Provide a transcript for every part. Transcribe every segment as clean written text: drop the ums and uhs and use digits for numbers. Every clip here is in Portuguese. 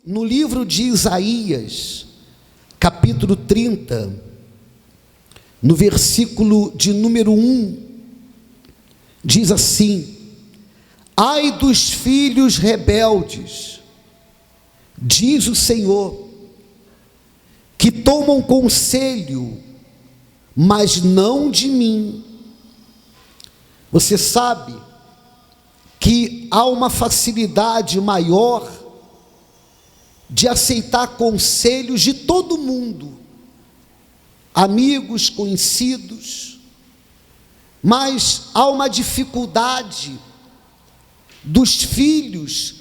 no livro de Isaías, capítulo 30, no versículo de número 1, diz assim: ai dos filhos rebeldes, diz o Senhor, que tomam conselho, mas não de mim. Você sabe que há uma facilidade maior de aceitar conselhos de todo mundo, amigos, conhecidos, mas há uma dificuldade dos filhos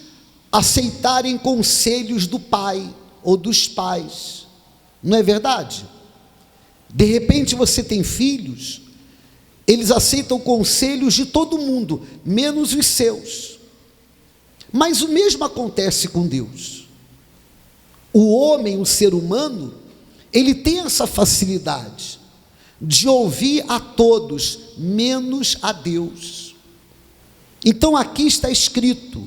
aceitarem conselhos do pai ou dos pais, não é verdade? De repente você tem filhos, eles aceitam conselhos de todo mundo, menos os seus. Mas o mesmo acontece com Deus. O homem, o ser humano, ele tem essa facilidade de ouvir a todos, menos a Deus. Então aqui está escrito: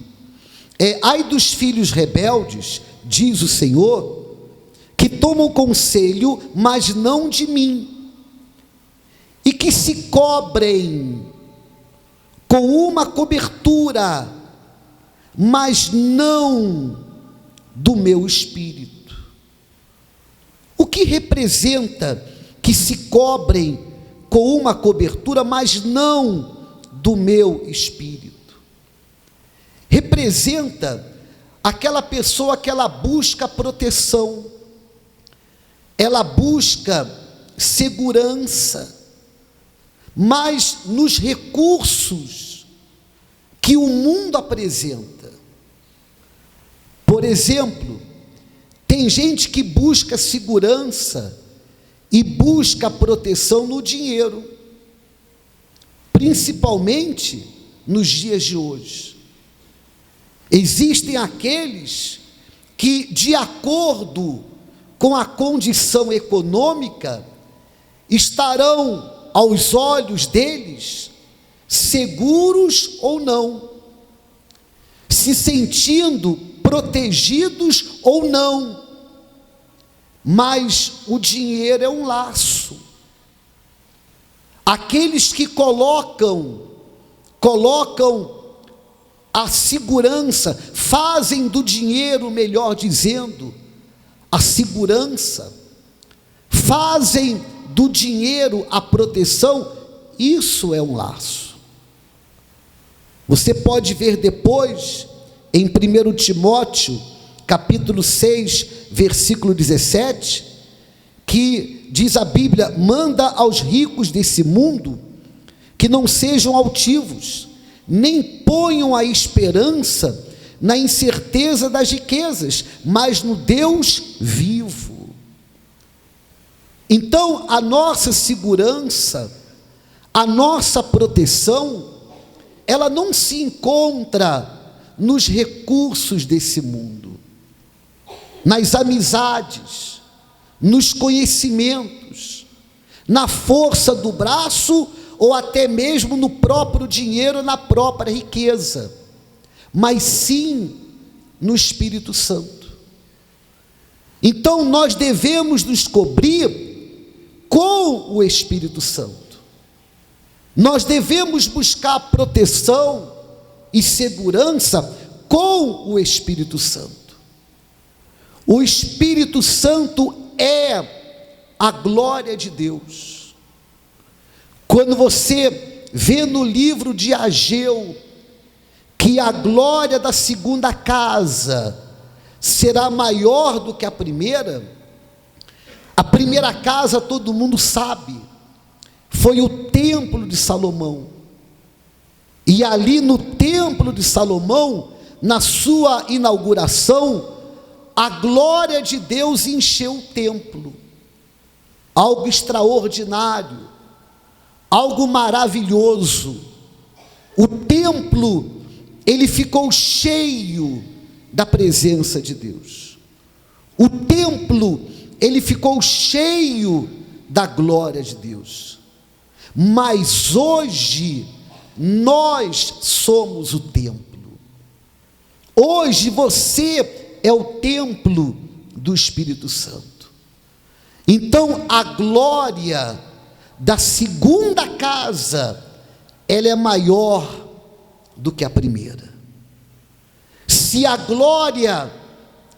ai dos filhos rebeldes, diz o Senhor, que tomam conselho, mas não de mim, e que se cobrem com uma cobertura, mas não do meu espírito. O que representa que se cobrem com uma cobertura, mas não do meu espírito? Representa aquela pessoa que ela busca proteção, ela busca segurança, mas nos recursos que o mundo apresenta. Por exemplo, tem gente que busca segurança e busca proteção no dinheiro, principalmente nos dias de hoje. Existem aqueles que, de acordo com a condição econômica, estarão aos olhos deles seguros ou não, se sentindo protegidos ou não, mas o dinheiro é um laço. Aqueles que colocam a segurança, fazem do dinheiro, melhor dizendo, a segurança, fazem do dinheiro a proteção, isso é um laço. Você pode ver depois, em 1 Timóteo, capítulo 6, versículo 17, que diz a Bíblia: manda aos ricos desse mundo que não sejam altivos, nem ponham a esperança na incerteza das riquezas, mas no Deus vivo. Então, a nossa segurança, a nossa proteção, ela não se encontra nos recursos desse mundo, nas amizades, nos conhecimentos, na força do braço, ou até mesmo no próprio dinheiro, na própria riqueza, mas sim no Espírito Santo. Então nós devemos nos cobrir com o Espírito Santo, nós devemos buscar proteção e segurança com o Espírito Santo. O Espírito Santo é a glória de Deus. Quando você vê no livro de Ageu que a glória da segunda casa será maior do que a primeira casa, todo mundo sabe, foi o templo de Salomão. E ali no templo de Salomão, na sua inauguração, a glória de Deus encheu o templo. Algo extraordinário, algo maravilhoso. O templo, ele ficou cheio da presença de Deus. O templo, ele ficou cheio da glória de Deus. Mas hoje, nós somos o templo. Hoje você é o templo do Espírito Santo. Então, a glória da segunda casa, ela é maior do que a primeira. Se a glória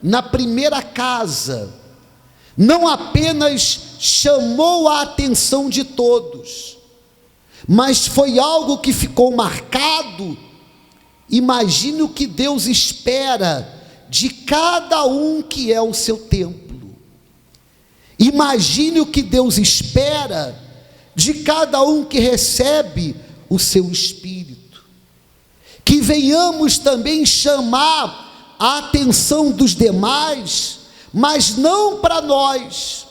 na primeira casa não apenas chamou a atenção de todos, mas foi algo que ficou marcado, imagine o que Deus espera de cada um que é o seu templo. Imagine o que Deus espera de cada um que recebe o seu Espírito. Que venhamos também chamar a atenção dos demais, mas não para nós,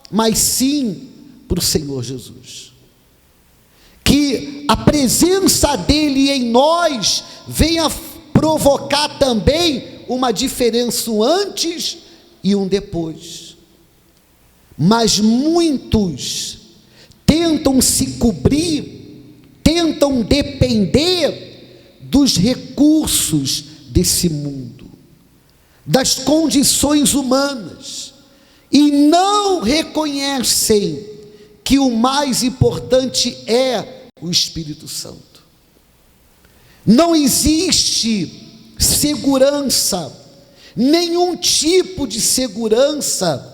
mas sim para o Senhor Jesus. Que a presença dEle em nós venha provocar também uma diferença, um antes e um depois. Mas muitos tentam se cobrir, tentam depender dos recursos desse mundo, das condições humanas, e não reconhecem que o mais importante é o Espírito Santo. Não existe segurança, nenhum tipo de segurança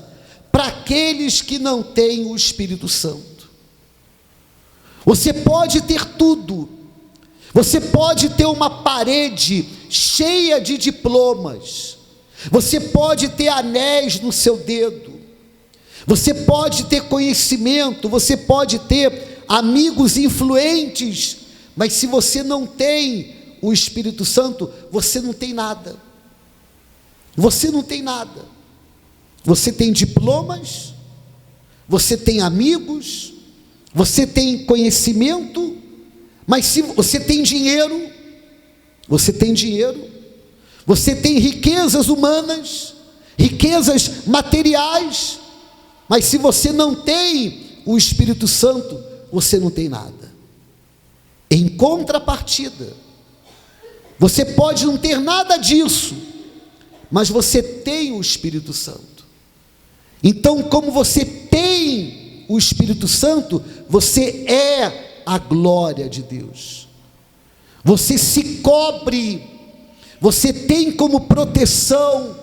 para aqueles que não têm o Espírito Santo. Você pode ter tudo, você pode ter uma parede cheia de diplomas, você pode ter anéis no seu dedo, você pode ter conhecimento, você pode ter amigos influentes, mas se você não tem o Espírito Santo, você não tem nada. Você não tem nada. Você tem diplomas, você tem amigos, você tem conhecimento, mas se você tem dinheiro, você tem riquezas humanas, riquezas materiais, mas se você não tem o Espírito Santo, você não tem nada. Em contrapartida, você pode não ter nada disso, mas você tem o Espírito Santo. Então, como você tem o Espírito Santo, você é a glória de Deus. Você se cobre, você tem como proteção,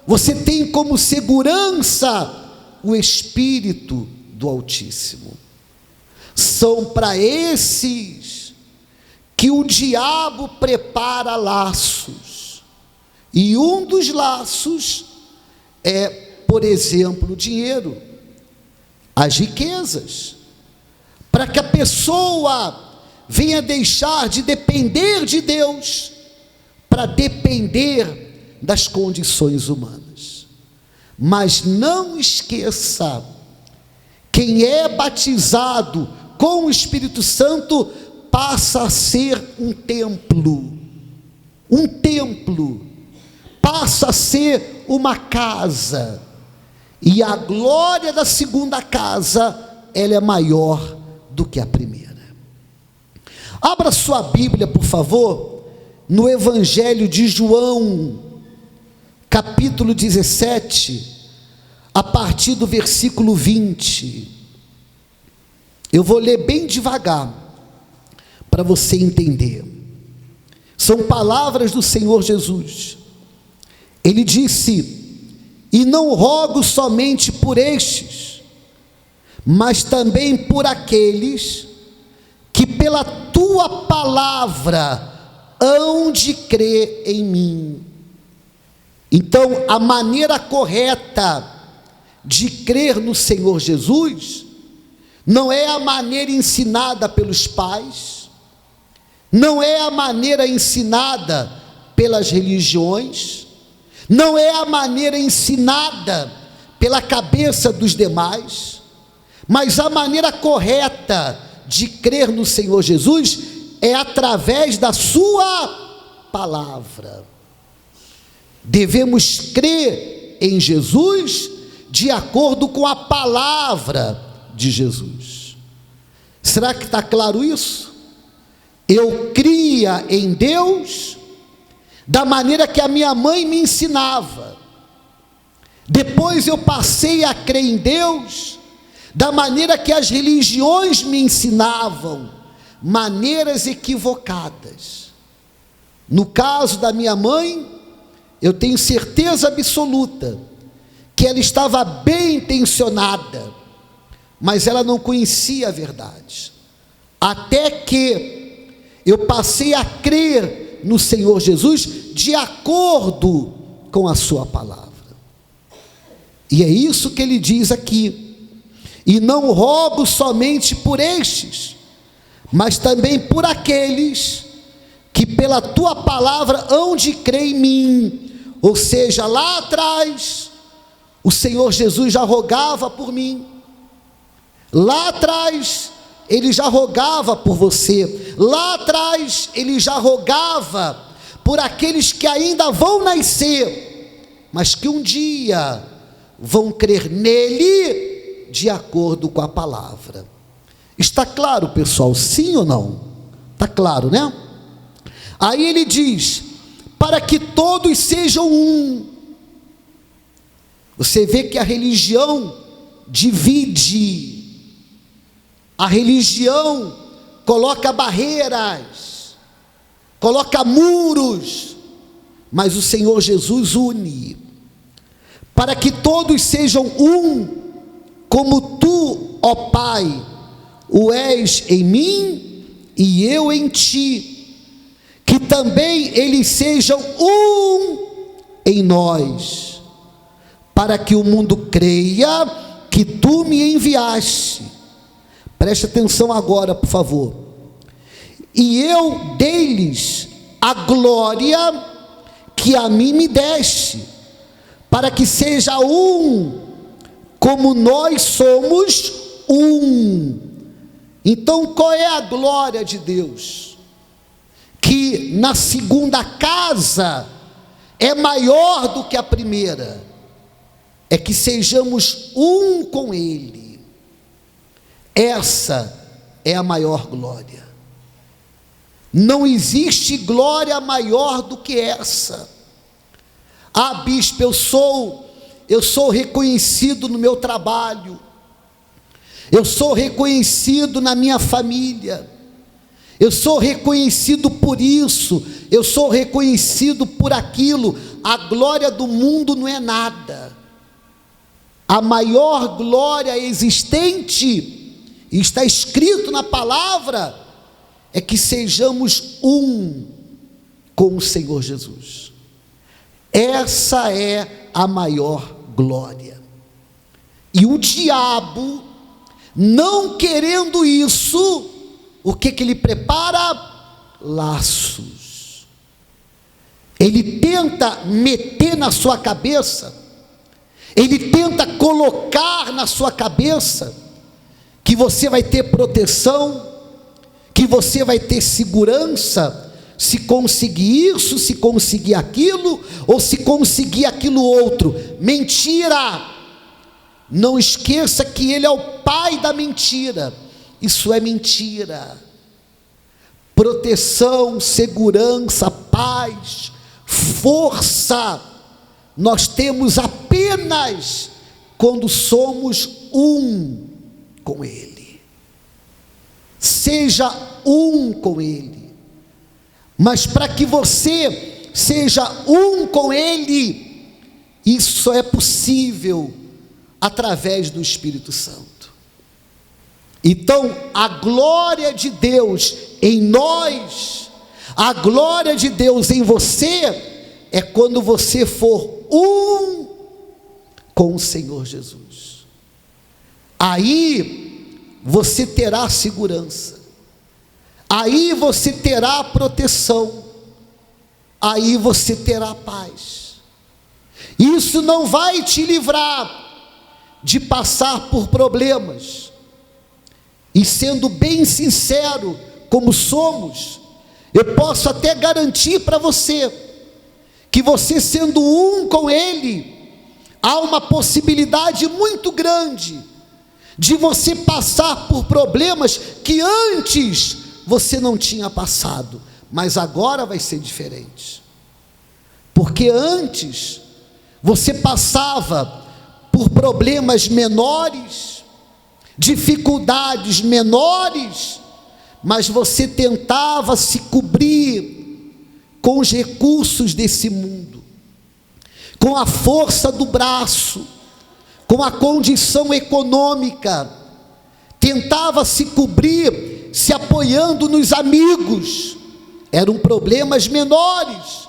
você tem como segurança o Espírito do Altíssimo. São para esses que o diabo prepara laços, e um dos laços é, por exemplo, o dinheiro, as riquezas, para que a pessoa venha deixar de depender de Deus, para depender das condições humanas. Mas não esqueça, quem é batizado com o Espírito Santo passa a ser um templo, passa a ser uma casa, e a glória da segunda casa, ela é maior do que a primeira. Abra sua Bíblia, por favor, no Evangelho de João, capítulo 17, a partir do versículo 20. Eu vou ler bem devagar, para você entender. São palavras do Senhor Jesus. Ele disse: e não rogo somente por estes, mas também por aqueles que pela tua palavra hão de crer em mim. Então, a maneira correta de crer no Senhor Jesus não é a maneira ensinada pelos pais, não é a maneira ensinada pelas religiões, não é a maneira ensinada pela cabeça dos demais, mas a maneira correta de crer no Senhor Jesus é através da sua palavra. Devemos crer em Jesus de acordo com a palavra de Jesus. Será que está claro isso? Eu cria em Deus, da maneira que a minha mãe me ensinava. Depois eu passei a crer em Deus da maneira que as religiões me ensinavam, maneiras equivocadas. No caso da minha mãe, eu tenho certeza absoluta que ela estava bem intencionada, mas ela não conhecia a verdade. Até que eu passei a crer no Senhor Jesus de acordo com a sua palavra. E é isso que ele diz aqui: e não rogo somente por estes, mas também por aqueles que pela tua palavra hão de crer em mim. Ou seja, lá atrás o Senhor Jesus já rogava por mim, lá atrás ele já rogava por você, lá atrás ele já rogava por aqueles que ainda vão nascer, mas que um dia vão crer nele de acordo com a palavra. Está claro, pessoal? Sim ou não? Está claro, né? Aí ele diz: para que todos sejam um. Você vê que a religião divide, a religião coloca barreiras, coloca muros, mas o Senhor Jesus une. Para que todos sejam um, como tu, ó Pai, o és em mim e eu em ti, que também eles sejam um em nós, para que o mundo creia que tu me enviaste. Preste atenção agora, por favor. E eu dei-lhes a glória que a mim me deste, para que seja um, como nós somos um. Então, qual é a glória de Deus? Que na segunda casa é maior do que a primeira, é que sejamos um com Ele. Essa é a maior glória. Não existe glória maior do que essa. Ah, bispo, eu sou reconhecido no meu trabalho, eu sou reconhecido na minha família, eu sou reconhecido por isso, eu sou reconhecido por aquilo. A glória do mundo não é nada. A maior glória existente, e está escrito na palavra, é que sejamos um com o Senhor Jesus. Essa é a maior glória. E o diabo, não querendo isso, o que ele prepara? Laços. Ele tenta meter na sua cabeça, ele tenta colocar na sua cabeça que você vai ter proteção, que você vai ter segurança, se conseguir isso, se conseguir aquilo, ou se conseguir aquilo outro. Mentira! Não esqueça que ele é o pai da mentira. Isso é mentira. Proteção, segurança, paz, força, nós temos apenas quando somos um com Ele. Seja um com Ele. Mas para que você seja um com Ele, isso só é possível através do Espírito Santo. Então, a glória de Deus em nós, a glória de Deus em você, é quando você for um com o Senhor Jesus. Aí você terá segurança, aí você terá proteção, aí você terá paz. Isso não vai te livrar de passar por problemas. E sendo bem sincero, como somos, eu posso até garantir para você, que você sendo um com Ele, há uma possibilidade muito grande, de você passar por problemas que antes você não tinha passado, mas agora vai ser diferente. porque antes você passava por problemas menores, dificuldades menores, mas você tentava se cobrir com os recursos desse mundo, com a força do braço, com a condição econômica, tentava se cobrir se apoiando nos amigos. Eram problemas menores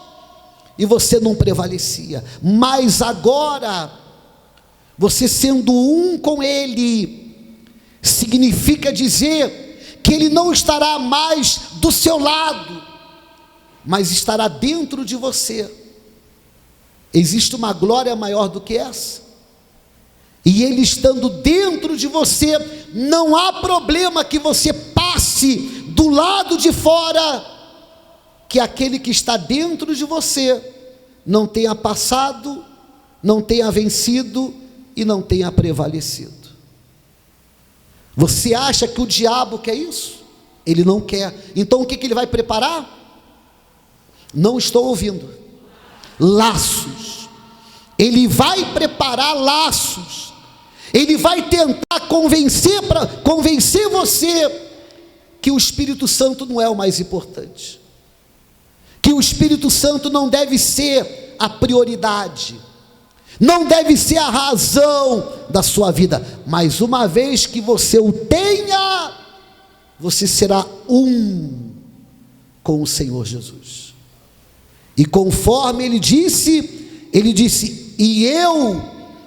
e você não prevalecia. Mas agora, você sendo um com Ele, significa dizer que Ele não estará mais do seu lado, mas estará dentro de você. Existe uma glória maior do que essa? E Ele estando dentro de você, não há problema que você passe do lado de fora, que aquele que está dentro de você não tenha passado, não tenha vencido e não tenha prevalecido. Você acha que o diabo quer isso? Ele não quer. Então o que ele vai preparar? Não estou ouvindo. Laços. Ele vai preparar laços. Ele vai tentar convencer você que o Espírito Santo não é o mais importante, que o Espírito Santo não deve ser a prioridade, não deve ser a razão da sua vida, mas uma vez que você o tenha, você será um com o Senhor Jesus. E conforme ele disse, e eu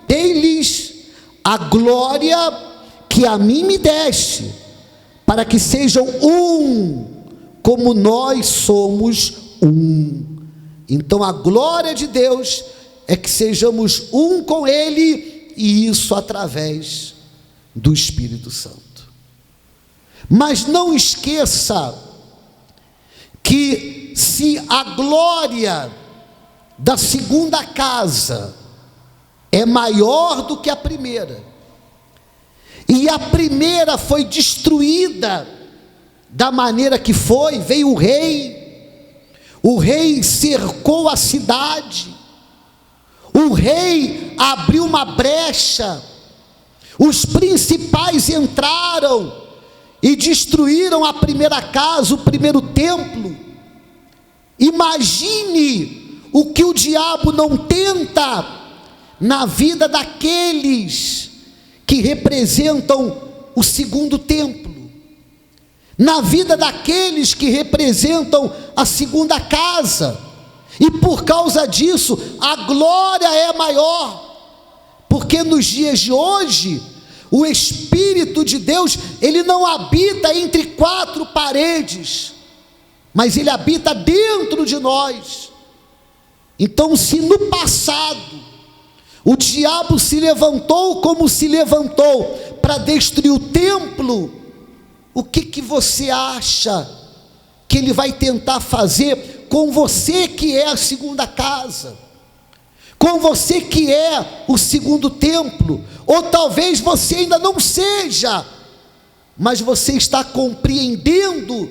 dei-lhes a glória que a mim me deste, para que sejam um, como nós somos um. Então a glória de Deus é que sejamos um com Ele, e isso através do Espírito Santo. Mas não esqueça que se a glória da segunda casa é maior do que a primeira, e a primeira foi destruída da maneira que foi, veio o rei cercou a cidade, o rei abriu uma brecha, os principais entraram e destruíram a primeira casa, o primeiro templo. Imagine o que o diabo não tenta na vida daqueles que representam o segundo templo, na vida daqueles que representam a segunda casa, e por causa disso a glória é maior, porque nos dias de hoje o Espírito de Deus, ele não habita entre quatro paredes, mas ele habita dentro de nós. Então, se no passado o diabo se levantou como se levantou para destruir o templo, o que você acha que ele vai tentar fazer com você que é a segunda casa, com você que é o segundo templo? Ou talvez você ainda não seja, mas você está compreendendo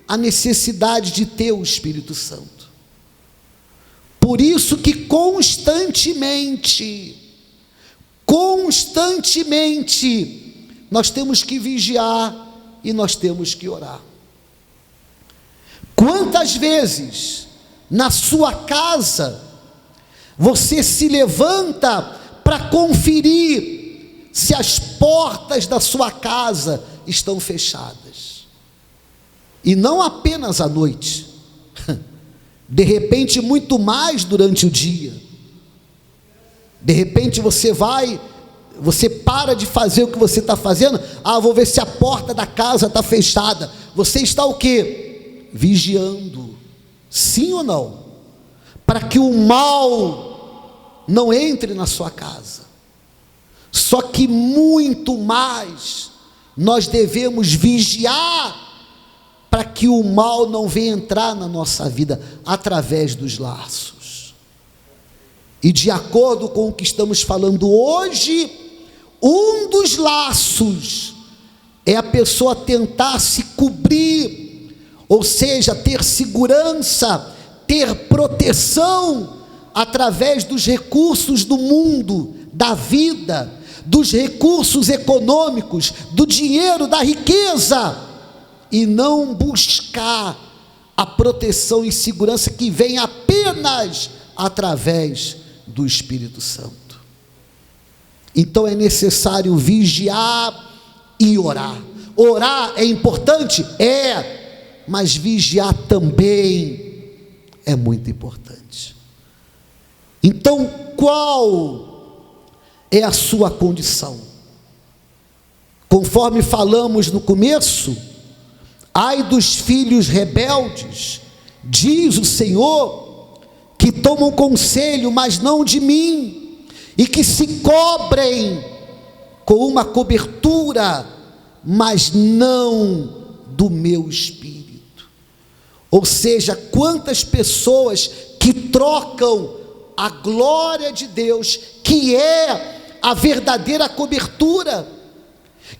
a necessidade de ter o Espírito Santo. Por isso que constantemente, nós temos que vigiar e nós temos que orar. Quantas vezes na sua casa você se levanta para conferir se as portas da sua casa estão fechadas? E não apenas à noite, de repente muito mais durante o dia. De repente você para de fazer o que você está fazendo, vou ver se a porta da casa está fechada. Você está o quê? Vigiando, sim ou não? Para que o mal não entre na sua casa. Só que muito mais nós devemos vigiar para que o mal não venha entrar na nossa vida através dos laços. E de acordo com o que estamos falando hoje, um dos laços é a pessoa tentar se cobrir, ou seja, ter segurança, ter proteção através dos recursos do mundo, da vida, dos recursos econômicos, do dinheiro, da riqueza, e não buscar a proteção e segurança que vem apenas através do Espírito Santo. Então é necessário vigiar e orar. Orar é importante? É, mas vigiar também é muito importante. Então, qual é a sua condição? Conforme falamos no começo, ai dos filhos rebeldes, diz o Senhor, que tomam conselho, mas não de mim, e que se cobrem com uma cobertura, mas não do meu espírito. Ou seja, quantas pessoas que trocam a glória de Deus, que é a verdadeira cobertura,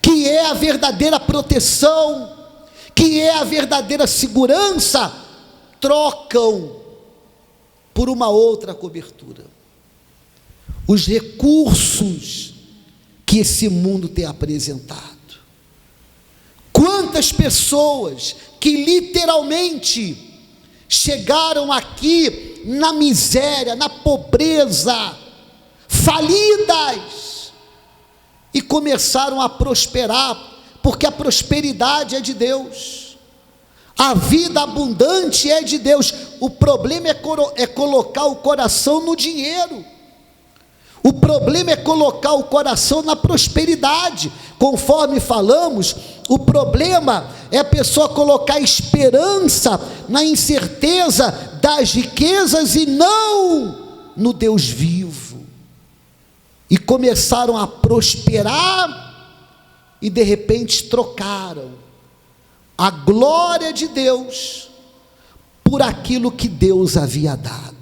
que é a verdadeira proteção, que é a verdadeira segurança, trocam por uma outra cobertura. Os recursos que esse mundo tem apresentado. Quantas pessoas que literalmente chegaram aqui na miséria, na pobreza, falidas, e começaram a prosperar, porque a prosperidade é de Deus, a vida abundante é de Deus. O problema é colocar o coração no dinheiro, o problema é colocar o coração na prosperidade. Conforme falamos, o problema é a pessoa colocar esperança na incerteza das riquezas e não no Deus vivo. E começaram a prosperar e de repente trocaram a glória de Deus por aquilo que Deus havia dado.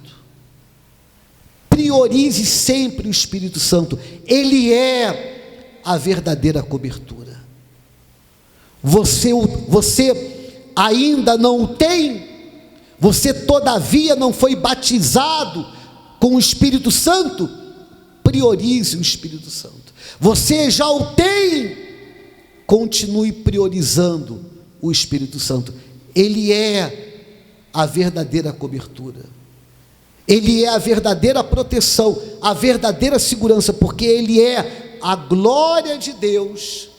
Priorize sempre o Espírito Santo, ele é a verdadeira cobertura. Você ainda não o tem, você todavia não foi batizado com o Espírito Santo, priorize o Espírito Santo. Você já o tem, continue priorizando o Espírito Santo, ele é a verdadeira cobertura. Ele é a verdadeira proteção, a verdadeira segurança, porque ele é a glória de Deus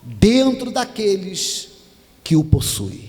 dentro daqueles que o possuem.